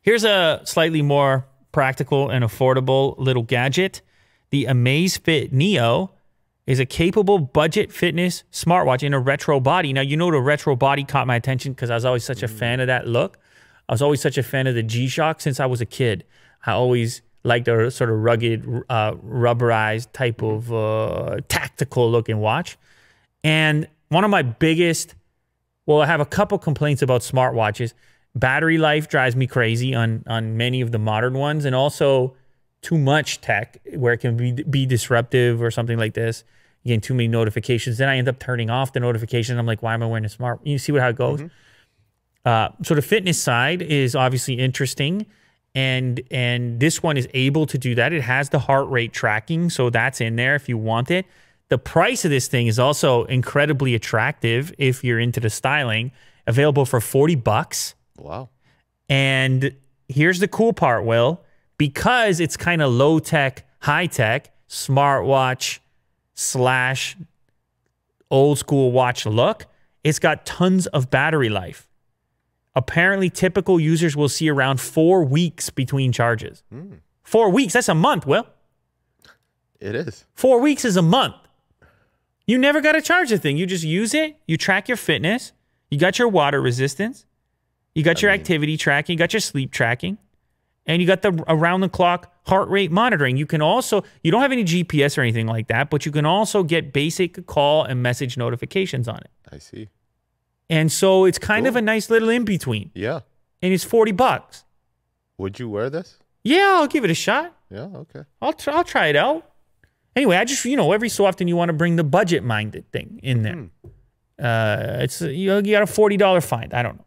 Here's a slightly more practical and affordable little gadget. The Amazfit Neo is a capable budget fitness smartwatch in a retro body. Now, you know the retro body caught my attention because I was always such a fan of that look. I was always such a fan of the G-Shock since I was a kid. I always liked a sort of rugged, rubberized type of tactical looking watch. And one of my biggest, well, I have a couple complaints about smartwatches. Battery life drives me crazy on many of the modern ones, and also too much tech where it can be disruptive or something like this. Getting too many notifications. Then I end up turning off the notification. I'm like, why am I wearing a smart? You see how it goes? So the fitness side is obviously interesting. And this one is able to do that. It has the heart rate tracking. So that's in there if you want it. The price of this thing is also incredibly attractive if you're into the styling. Available for $40. Wow. And here's the cool part, Will. Because it's kind of low-tech, high-tech, smartwatch / old school watch look, it's got tons of battery life. Apparently, typical users will see around 4 weeks between charges. 4 weeks, that's a month, Will. It is. 4 weeks is a month. You never got to charge the thing. You just use it. You track your fitness. You got your water resistance. You got your activity tracking. You got your sleep tracking. And you got the around-the-clock heart rate monitoring. You can also, you don't have any GPS or anything like that, but you can also get basic call and message notifications on it. I see. And so it's kind of a nice little in-between. Yeah. And it's $40. Would you wear this? Yeah, I'll give it a shot. Yeah, okay. I'll try it out. Anyway, I just, every so often you want to bring the budget-minded thing in there. It's you got a $40 find. I don't know.